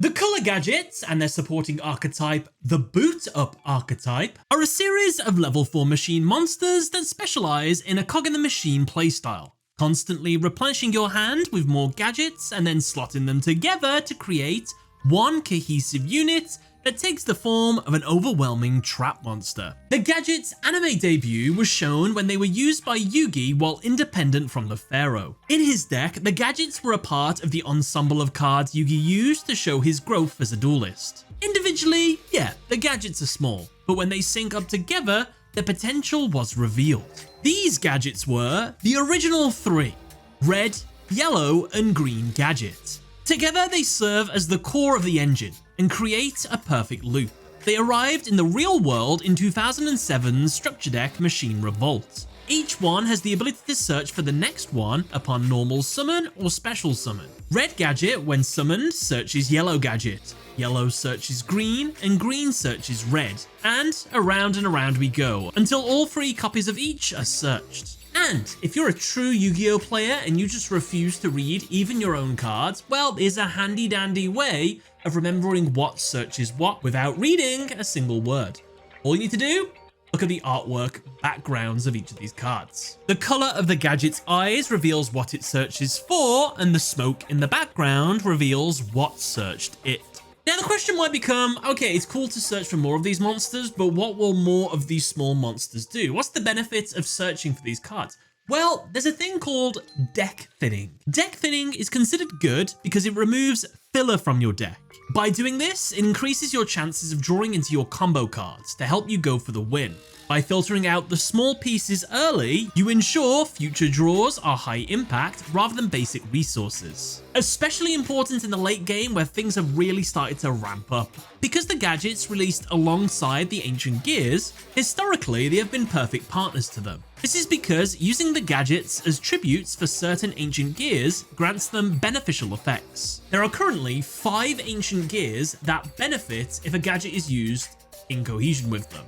The color gadgets and their supporting archetype, the boot up archetype, are a series of level 4 machine monsters that specialize in a cog in the machine playstyle, constantly replenishing your hand with more gadgets and then slotting them together to create one cohesive unit that takes the form of an overwhelming trap monster. The Gadget's anime debut was shown when they were used by Yugioh while independent from the Pharaoh. In his deck, the Gadgets were a part of the ensemble of cards Yugioh used to show his growth as a duelist. Individually, yeah, the Gadgets are small, but when they sync up together, their potential was revealed. These Gadgets were the original 3, red, yellow, and green Gadget. Together, they serve as the core of the engine and create a perfect loop. They arrived in the real world in 2007's structure deck Machine Revolt. Each one has the ability to search for the next one upon normal summon or special summon. Red Gadget, when summoned, searches yellow Gadget. Yellow searches green, and green searches red. And around we go, until all 3 copies of each are searched. And if you're a true Yu-Gi-Oh player and you just refuse to read even your own cards, well, there's a handy dandy way of remembering what searches what without reading a single word. All you need to do, look at the artwork backgrounds of each of these cards. The color of the Gadget's eyes reveals what it searches for, and the smoke in the background reveals what searched it. Now the question might become, okay, it's cool to search for more of these monsters, but what will more of these small monsters do? What's the benefit of searching for these cards? Well, there's a thing called deck thinning. Deck thinning is considered good because it removes filler from your deck. By doing this, it increases your chances of drawing into your combo cards to help you go for the win. By filtering out the small pieces early, you ensure future draws are high impact rather than basic resources. Especially important in the late game where things have really started to ramp up. Because the Gadgets released alongside the Ancient Gears, historically they have been perfect partners to them. This is because using the Gadgets as tributes for certain Ancient Gears grants them beneficial effects. There are currently 5 Ancient Gears that benefit if a Gadget is used in cohesion with them.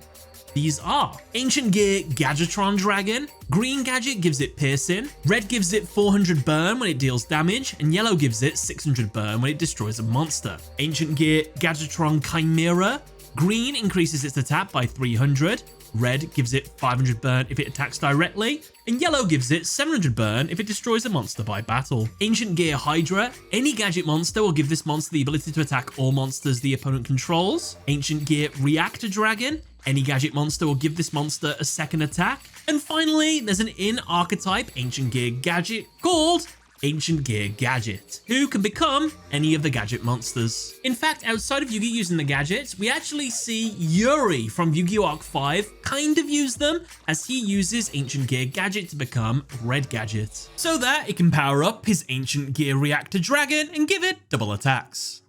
These are Ancient Gear Gadgetron Dragon. Green Gadget gives it piercing, red gives it 400 burn when it deals damage, and yellow gives it 600 burn when it destroys a monster. Ancient Gear Gadgetron Chimera. Green increases its attack by 300, red gives it 500 burn if it attacks directly, and yellow gives it 700 burn if it destroys a monster by battle. Ancient Gear Hydra. Any Gadget monster will give this monster the ability to attack all monsters the opponent controls. Ancient Gear Reactor Dragon. Any Gadget monster will give this monster a second attack. And finally, there's an in-archetype Ancient Gear Gadget called Ancient Gear Gadget, who can become any of the Gadget monsters. In fact, outside of Yugioh using the Gadgets, we actually see Yuri from Yu-Gi-Oh! Arc 5 kind of use them, as he uses Ancient Gear Gadget to become Red Gadget, so that it can power up his Ancient Gear Reactor Dragon and give it double attacks.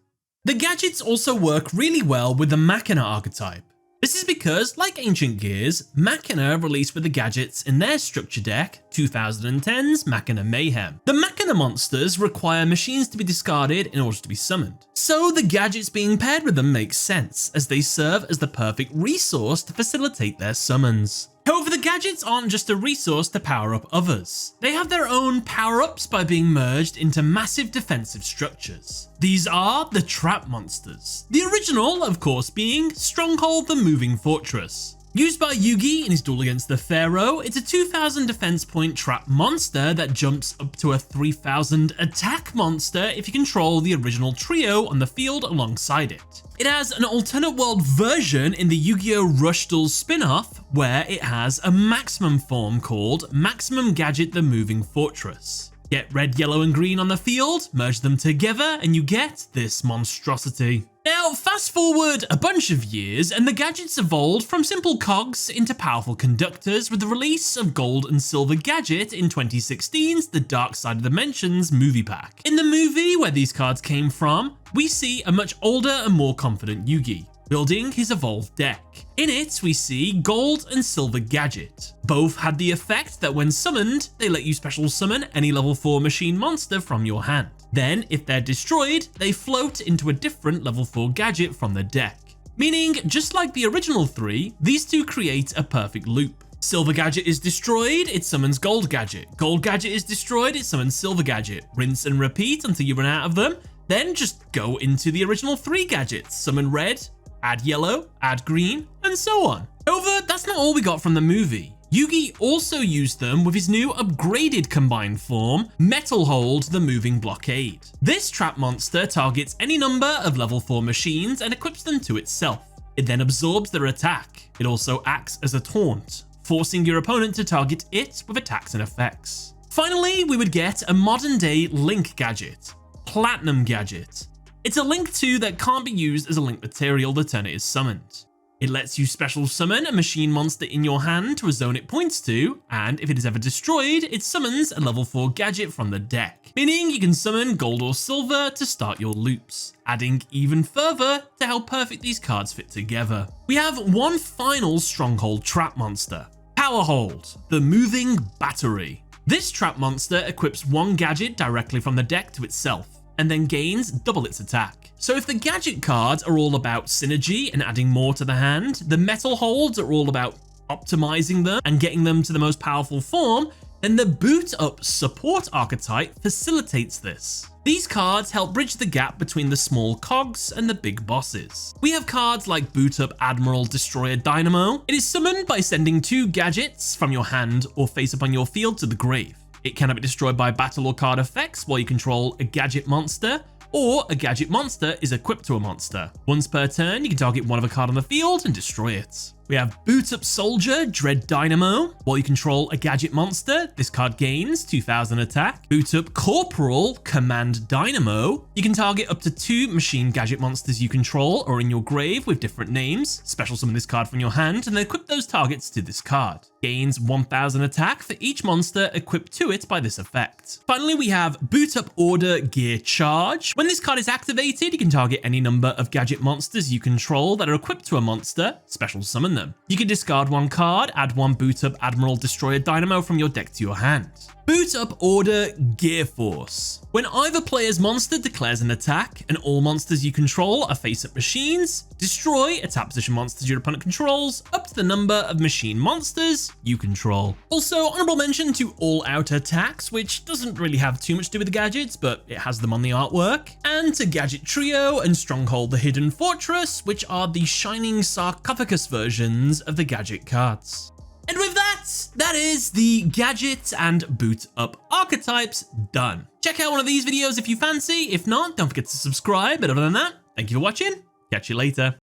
The Gadgets also work really well with the Machina archetype. This is because, like Ancient Gears, Machina released with the Gadgets in their structure deck, 2010's Machina Mayhem. The Machina monsters require machines to be discarded in order to be summoned. So the Gadgets being paired with them makes sense, as they serve as the perfect resource to facilitate their summons. However, the Gadgets aren't just a resource to power up others. They have their own power-ups by being merged into massive defensive structures. These are the Trap Monsters. The original, of course, being Stronghold the Moving Fortress. Used by Yugioh in his duel against the Pharaoh, it's a 2000 defense point trap monster that jumps up to a 3000 attack monster if you control the original trio on the field alongside it. It has an alternate world version in the Yu-Gi-Oh! Rush Duel spin-off, where it has a maximum form called Maximum Gadget the Moving Fortress. Get red, yellow, and green on the field, merge them together, and you get this monstrosity. Now, fast forward a bunch of years, and the Gadgets evolved from simple cogs into powerful conductors with the release of Gold and Silver Gadget in 2016's The Dark Side of Dimensions movie pack. In the movie where these cards came from, we see a much older and more confident Yugioh building his evolved deck. In it, we see Gold and Silver Gadget. Both had the effect that when summoned, they let you special summon any level 4 machine monster from your hand. Then, if they're destroyed, they float into a different level 4 gadget from the deck. Meaning, just like the original 3, these two create a perfect loop. Silver Gadget is destroyed, it summons Gold Gadget. Gold Gadget is destroyed, it summons Silver Gadget. Rinse and repeat until you run out of them. Then just go into the original 3 gadgets, summon red, add yellow, add green, and so on. However, that's not all we got from the movie. Yugioh also used them with his new upgraded combined form, Metal Hold the Moving Blockade. This trap monster targets any number of level 4 machines and equips them to itself. It then absorbs their attack. It also acts as a taunt, forcing your opponent to target it with attacks and effects. Finally, we would get a modern day Link gadget, Platinum Gadget. It's a Link 2 that can't be used as a Link material the turn it is summoned. It lets you special summon a machine monster in your hand to a zone it points to, and if it is ever destroyed, it summons a level 4 gadget from the deck, meaning you can summon gold or silver to start your loops, adding even further to how perfect these cards fit together. We have one final stronghold trap monster, Power Hold, the Moving Battery. This trap monster equips one gadget directly from the deck to itself, and then gains double its attack. So if the gadget cards are all about synergy and adding more to the hand, the metal holds are all about optimizing them and getting them to the most powerful form, then the boot up support archetype facilitates this. These cards help bridge the gap between the small cogs and the big bosses. We have cards like Boot Up Admiral Destroyer Dynamo. It is summoned by sending 2 gadgets from your hand or face up on your field to the grave. It cannot be destroyed by battle or card effects while you control a gadget monster, or a gadget monster is equipped to a monster. Once per turn, you can target one of a card on the field and destroy it. We have Boot Up Soldier Dread Dynamo. While you control a gadget monster, this card gains 2000 attack. Boot Up Corporal Command Dynamo. You can target up to 2 machine gadget monsters you control or in your grave with different names. Special summon this card from your hand and then equip those targets to this card. Gains 1000 attack for each monster equipped to it by this effect. Finally, we have Boot Up Order Gear Charge. When this card is activated, you can target any number of gadget monsters you control that are equipped to a monster, special summon them. You can discard one card, add one Boot Up Admiral Destroyer Dynamo from your deck to your hand. Boot Up Order Gear Force. When either player's monster declares an attack and all monsters you control are face-up machines, destroy a tap position monster your opponent controls up to the number of machine monsters you control. Also, honorable mention to All Out Attacks, which doesn't really have too much to do with the gadgets, but it has them on the artwork, and to Gadget Trio and Stronghold the Hidden Fortress, which are the shining sarcophagus versions of the gadget cards. And with that is the gadget and boot up archetypes done. Check out one of these videos if you fancy. If not, don't forget to subscribe. But other than that, thank you for watching. Catch you later.